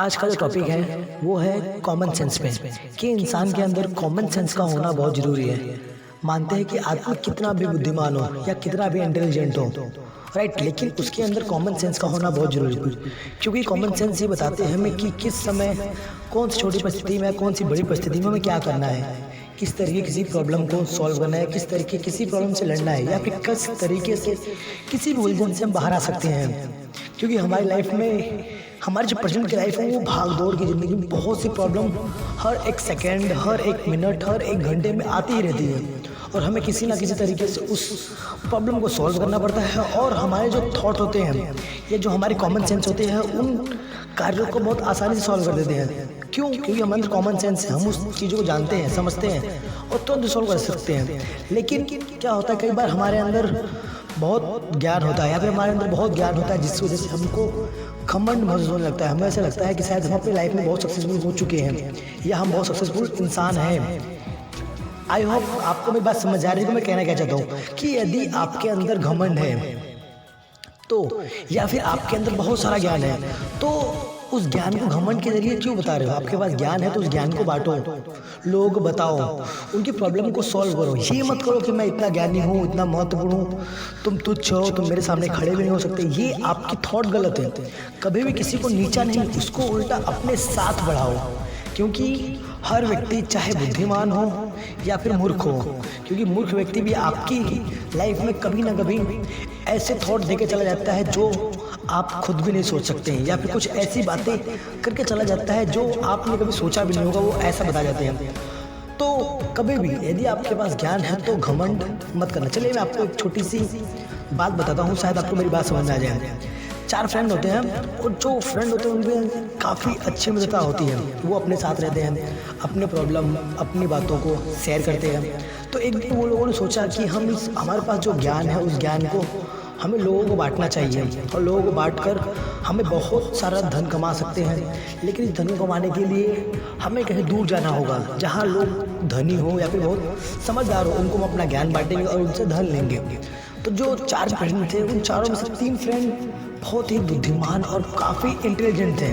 आज का जो टॉपिक है वो है कॉमन सेंस पे कि इंसान के अंदर कॉमन सेंस का होना बहुत ज़रूरी है। मानते हैं कि आदमी कितना भी बुद्धिमान हो या कितना भी इंटेलिजेंट हो, राइट, लेकिन उसके अंदर कॉमन सेंस का होना बहुत ज़रूरी है, क्योंकि कॉमन सेंस ये बताते हैं हमें कि किस समय कौन सी छोटी परिस्थिति में कौन सी बड़ी परिस्थिति में हमें क्या करना है, किस तरीके किसी प्रॉब्लम को सॉल्व करना है, किस तरीके किसी प्रॉब्लम से लड़ना है, या फिर किस तरीके से किसी भी उलझन से हम बाहर आ सकते हैं। क्योंकि हमारी लाइफ में, हमारी जो प्रेजेंट की लाइफ है वो भाग दौड़ की ज़िंदगी में बहुत सी प्रॉब्लम हर एक सेकंड, हर एक मिनट, हर एक घंटे में आती ही रहती है, और हमें किसी ना किसी तरीके से उस प्रॉब्लम को सॉल्व करना पड़ता है। और हमारे जो थॉट होते हैं या जो हमारे कॉमन सेंस होते हैं उन कार्यों को बहुत आसानी से सॉल्व कर देते हैं। क्यों? क्योंकि हमारे अंदर कॉमन सेंस है, हम उस चीज़ों को जानते हैं, समझते हैं और तुरंत सॉल्व कर सकते हैं। लेकिन क्या होता है, कई बार हमारे अंदर बहुत ज्ञान होता है या फिर हमारे अंदर बहुत ज्ञान होता है जिसकी वजह से हमको घमंड महसूस होने लगता है। हमें ऐसा लगता है कि शायद हम अपनी लाइफ में बहुत सक्सेसफुल हो चुके हैं या हम बहुत सक्सेसफुल इंसान हैं। आई होप आपको मेरी बात समझ आ रही है कि मैं कहना क्या चाहता हूँ, कि यदि आपके अंदर घमंड है तो, या फिर आपके अंदर बहुत सारा ज्ञान है, तो उस ज्ञान को घमंड के जरिए क्यों बता रहे हो? आपके पास ज्ञान है तो उस ज्ञान को बांटो, लोगों को बताओ, उनकी प्रॉब्लम को सॉल्व करो। ये मत करो कि मैं इतना ज्ञानी हूँ, इतना महत्वपूर्ण हूँ, तुम तुच्छ हो, तुम मेरे सामने खड़े भी नहीं हो सकते। ये आपकी थॉट गलत है। कभी भी किसी को नीचा नहीं, उसको उल्टा अपने साथ बढ़ाओ, क्योंकि हर व्यक्ति चाहे बुद्धिमान हो या फिर मूर्ख हो, क्योंकि मूर्ख व्यक्ति भी आपकी लाइफ में कभी ना कभी ऐसे थॉट देके चला जाता है जो आप खुद भी नहीं सोच सकते हैं, या फिर कुछ ऐसी बातें करके चला जाता है जो आपने कभी सोचा भी नहीं होगा, वो ऐसा बता जाते हैं। तो कभी भी यदि आपके पास ज्ञान है तो घमंड मत करना। चलिए मैं आपको एक छोटी सी बात बताता हूँ, शायद आपको मेरी बात समझ में आ जाए। 4 फ्रेंड होते हैं और जो फ्रेंड होते हैं उनमें काफ़ी अच्छी मित्रता होती है, वो अपने साथ रहते हैं, अपने प्रॉब्लम, अपनी बातों को शेयर करते हैं। तो एक दिन वो लोगों ने सोचा कि हम हमारे पास जो ज्ञान है उस ज्ञान को हमें लोगों को बांटना चाहिए, और लोगों को बांटकर हमें बहुत सारा धन कमा सकते हैं। लेकिन इस धन को कमाने के लिए हमें कहीं दूर जाना होगा जहाँ लोग धनी हो या फिर बहुत समझदार हो, उनको हम अपना ज्ञान बांटेंगे और उनसे धन लेंगे। तो जो 4 फ्रेंड थे उन चारों में से 3 फ्रेंड बहुत ही बुद्धिमान और काफ़ी इंटेलिजेंट थे,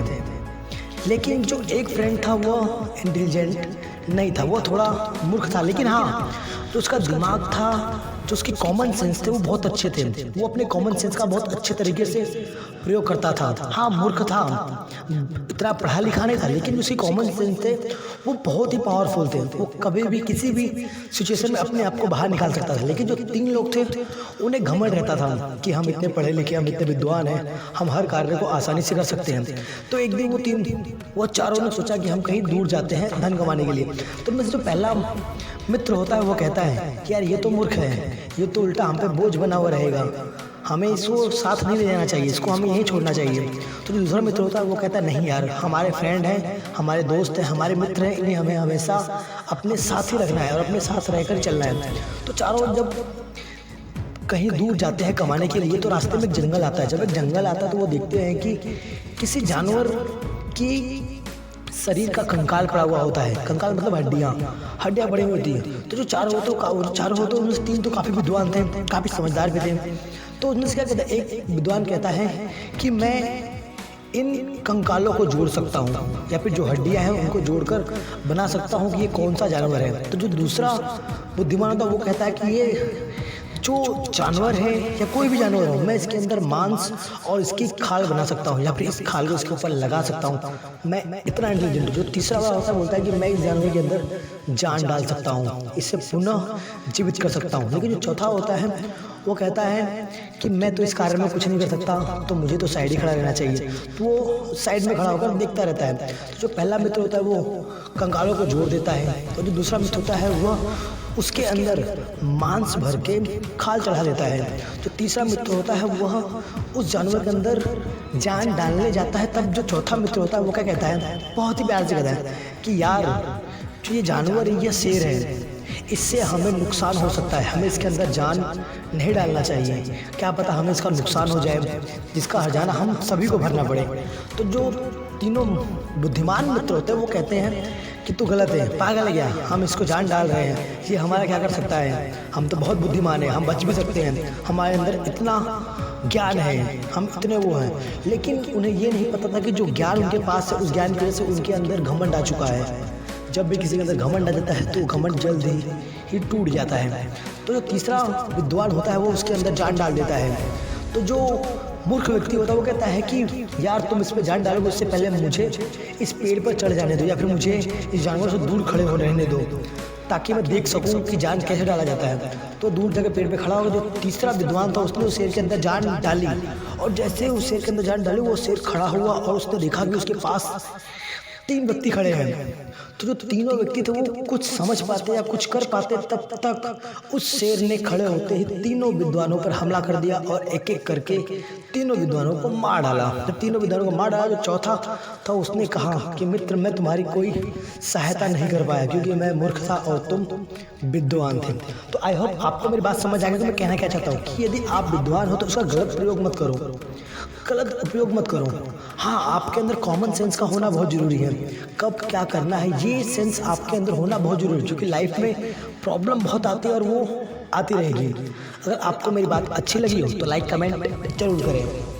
लेकिन जो एक फ्रेंड था वो इंटेलिजेंट नहीं था, वो थोड़ा मूर्ख था। लेकिन हाँ, जो उसका दिमाग था, जो उसके कॉमन सेंस थे वो बहुत अच्छे थे। वो अपने कॉमन सेंस का बहुत अच्छे तरीके से प्रयोग करता था। हाँ, मूर्ख था, इतना पढ़ा लिखा नहीं था, लेकिन उसके कॉमन सेंस थे वो बहुत ही पावरफुल थे। वो कभी भी किसी भी सिचुएशन में अपने आप को बाहर निकाल सकता था। लेकिन जो 3 लोग थे उन्हें घमंड रहता था कि हम इतने पढ़े लिखे, हम इतने विद्वान हैं, हम हर कार्य को आसानी से कर सकते हैं। तो एक दिन वो चारों ने सोचा कि हम कहीं दूर जाते हैं धन कमाने के लिए। तो में जो पहला मित्र होता है वो कहता है कि यार ये तो मूर्ख है, ये तो उल्टा हम पे बोझ बना हुआ रहेगा, हमें इसको साथ नहीं ले जाना चाहिए, इसको हमें यहीं छोड़ना चाहिए। तो जो दूसरा मित्र होता है वो कहता है नहीं यार, हमारे फ्रेंड हैं, हमारे दोस्त हैं, हमारे मित्र हैं, इन्हें हमें हमेशा अपने साथ ही रखना है और अपने साथ रहकर चलना है। तो चारों जब कहीं दूर जाते हैं कमाने के लिए तो रास्ते में एक जंगल आता है। जब एक जंगल आता है तो वो देखते हैं कि किसी जानवर की शरीर का कंकाल पड़ा हुआ होता है। कंकाल मतलब हड्डियाँ पड़ी हुई होती हैं। तो जो चारों होते उनमें से 3 तो काफ़ी विद्वान थे, काफ़ी समझदार भी थे। तो उनमें से क्या कहता है, एक विद्वान कहता है कि मैं इन कंकालों को जोड़ सकता हूँ, या फिर जो हड्डियाँ हैं उनको जोड़कर बना सकता हूँ कि ये कौन सा जानवर है। तो जो दूसरा बुद्धिमान होता है वो कहता है कि ये जो जानवर है या कोई भी जानवर हो, मैं इसके अंदर मांस और इसकी खाल बना सकता हूँ, या फिर इस खाल को इसके ऊपर लगा सकता हूँ, मैं इतना इंटेलिजेंट हूँ। जो तीसरा वाला होता है बोलता है कि मैं इस जानवर के अंदर जान डाल सकता हूँ, इसे पुनः जीवित कर सकता हूँ। लेकिन जो चौथा होता है वो कहता है कि मैं तो इस कार्य में कुछ नहीं कर सकता, तो मुझे तो साइड ही खड़ा रहना चाहिए। तो वो साइड में खड़ा होकर देखता रहता है। तो जो पहला मित्र होता है वो कंकालों को जोड़ देता है, और जो दूसरा मित्र होता है वह उसके अंदर मांस भर के खाल चढ़ा देता है। जो तीसरा मित्र होता है वह उस जानवर के अंदर जान डालने जाता है। तब जो चौथा मित्र होता है वो क्या कहता है, बहुत ही प्यार से कहता है कि यार जो ये जानवर है, ये शेर है, इससे हमें नुकसान हो सकता है, हमें इसके अंदर जान नहीं डालना चाहिए, क्या पता हमें इसका नुकसान हो जाए जिसका हर्जाना हम सभी को भरना पड़े। तो जो तीनों बुद्धिमान मित्र होते हैं वो कहते हैं कि तू गलत है, पागल है क्या, हम इसको जान डाल रहे हैं, ये हमारा क्या कर सकता है, हम तो बहुत बुद्धिमान है, हम बच भी सकते हैं, हमारे अंदर इतना ज्ञान है, हम इतने वो हैं, लेकिन उन्हें ये नहीं पता था कि जो ज्ञान उनके पास है उस ज्ञान की वजह से उनके अंदर घमंड आ चुका है। जब भी किसी के अंदर घमंड आ जाता है तो घमंड जल्द ही टूट जाता है। तो जो तीसरा विद्वान होता है वो उसके अंदर जान डाल देता है। तो जो मूर्ख व्यक्ति होता है वो कहता है कि यार तुम इस पर जान डालोगे उससे पहले मुझे इस पेड़ पर चढ़ जाने दो या फिर मुझे इस जानवर से दूर खड़े हो रहने दो ताकि मैं देख सकूं कि जान कैसे डाला जाता है। तो दूर जाकर पेड़ पे खड़ा होगा। जो तीसरा विद्वान था उसने उस शेर के अंदर जान डाली और जैसे उस शेर के अंदर जान डाली वो शेर खड़ा हुआ और उसने देखा कि उसके पास 3 व्यक्ति खड़े हैं। तो जो तीनों व्यक्ति थे वो कुछ समझ पाते या कुछ कर पाते तब तक उस शेर ने खड़े होते ही तीनों विद्वानों पर हमला कर दिया और एक एक करके तीनों विद्वानों को मार डाला। जब तीनों विद्वानों को मार डाला जो चौथा था उसने कहा कि मित्र मैं तुम्हारी कोई सहायता नहीं कर पाया क्योंकि मैं मूर्ख था और तुम विद्वान थे। तो आई होप आपको मेरी बात समझ आ गई। तो मैं कहना क्या चाहता हूँ कि यदि आप विद्वान हो तो उसका गलत प्रयोग मत करो, गलत उपयोग मत करो। हाँ, आपके अंदर कॉमन सेंस का होना बहुत ज़रूरी है। कब क्या करना है ये सेंस आपके अंदर होना बहुत ज़रूरी है क्योंकि लाइफ में प्रॉब्लम बहुत आती है और वो आती रहेगी। अगर आपको मेरी बात अच्छी लगी हो तो लाइक कमेंट जरूर करें।